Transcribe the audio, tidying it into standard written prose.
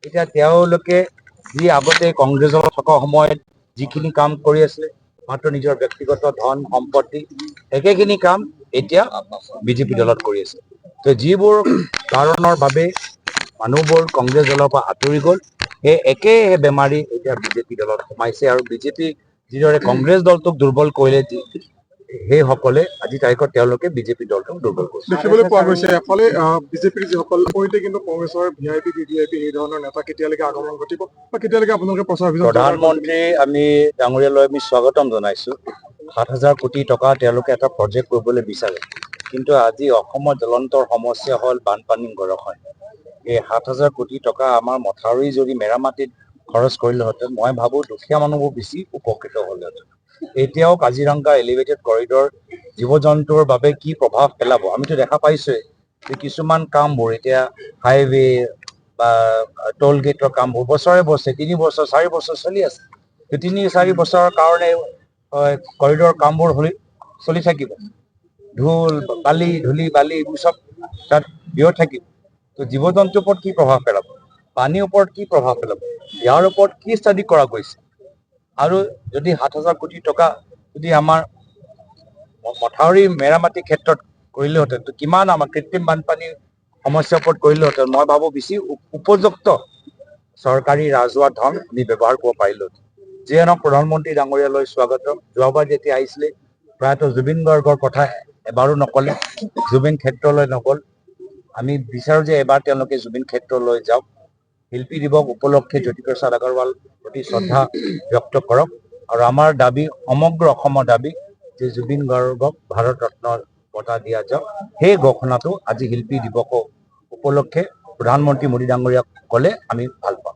এতিয়া তেওঁলোকে যি আগতে কংগ্ৰেছৰ থকা সময়ত যিখিনি কাম কৰি আছিলে মাত্ৰ নিজৰ ব্যক্তিগত ধন সম্পত্তি একেখিনি কাম এতিয়া বিজেপি দলত কৰি আছে। তো যিবোৰ কাৰণৰ বাবে মানুহবোৰ কংগ্ৰেছ দলৰ পৰা আঁতৰি গ'ল সেই একে বেমাৰী এতিয়া বিজেপি দলত সোমাইছে আৰু বিজেপি যিদৰে কংগ্ৰেছ দলটোক দুৰ্বল কৰিলে সেইসকলে আজি তাৰিখত তেওঁলোকে বিজেপি দলটোক দুৰ্বল কৰিছে। দেখিবলৈ পোৱা গৈছে এফালে বিজেপিৰ যিসকল সৈতে কিন্তু কংগ্ৰেছৰ ভিআইপি ভিভিআইপি এই ধৰণৰ নেতা কেতিয়ালৈকে আগমন ঘটিব বা কেতিয়ালৈকে আপোনালোকে প্ৰচাৰ অভিযান প্ৰধানমন্ত্ৰী আমি ডাঙৰীয়ালৈ আমি স্বাগতম জনাইছো। ৭,০০০ কোটি টকা তেওঁলোকে এটা প্ৰজেক্ট কৰিবলৈ বিচাৰে, কিন্তু আজি অসমৰ জ্বলন্ত সমস্যা হ'ল বানপানী গৰখন। এই ৭,০০০ কোটি টকা আমাৰ মথাউৰি যদি মেৰামতিত খৰচ কৰিলেহেঁতেন মই ভাবোঁ দুখীয়া মানুহবোৰ বেছি উপকৃত হ'লহেঁতেন। এতিয়াও কাজিৰঙা এলিভেটেড কৰিডৰ জীৱ জন্তুৰ বাবে কি প্ৰভাৱ পেলাব আমিতো দেখা পাইছোৱে যে কিছুমান কামবোৰ এতিয়া হাইৱে বা টোল গেটৰ কামবোৰ বছৰে বছৰে ৩ বছৰ ৪ বছৰ চলি আছে। ৩-৪ বছৰৰ কাৰণে কৰিডৰ কামবোৰ চলি থাকিব। ধূলি বালি এইবোৰ চব তাত ব্যয় থাকিব। তো জীৱ জন্তুৰ ওপৰত কি প্ৰভাৱ পেলাব, পানীৰ ওপৰত কি প্ৰভাৱ পেলাব, ইয়াৰ ওপৰত কি ষ্টাডি কৰা গৈছে। আৰু যদি ৭,০০০ কোটি টকা যদি আমাৰ মথাউৰি মেৰামতিৰ ক্ষেত্ৰত কৰিলেহেঁতেন তো কিমান আমাৰ কৃত্ৰিম বানপানীৰ সমস্যাৰ ওপৰত কৰিলেহেঁতেন মই ভাবোঁ বেছি উপযুক্ত চৰকাৰী ৰাজহুৱা ধন আমি ব্যৱহাৰ কৰিব পাৰিলোঁ। যিয়ে নহওক প্ৰধানমন্ত্ৰী ডাঙৰীয়ালৈ স্বাগতম। যোৱাবাৰ যেতিয়া আহিছিলে প্ৰায়তঃ জুবিন গাৰ্গৰ কথা এবাৰো নক'লে, জুবিন ক্ষেত্ৰলৈ নগ'ল। আমি বিচাৰোঁ যে এবাৰ তেওঁলোকে জুবিন ক্ষেত্ৰলৈ যাওক। শিল্পী দিৱস উপলক্ষে জ্যোতিপ্ৰসাদ আগৰৱাল প্ৰতি শ্ৰদ্ধা ব্যক্ত কৰক আৰু আমাৰ দাবী সমগ্ৰ অসমৰ দাবী যে জুবিন গাৰ্গক ভাৰত ৰত্নৰ বঁটা দিয়া যাওক। সেই ঘোষণাটো আজি শিল্পী দিৱস উপলক্ষে প্ৰধানমন্ত্ৰী মোদী ডাঙৰীয়াক ক'লে আমি ভাল পাম।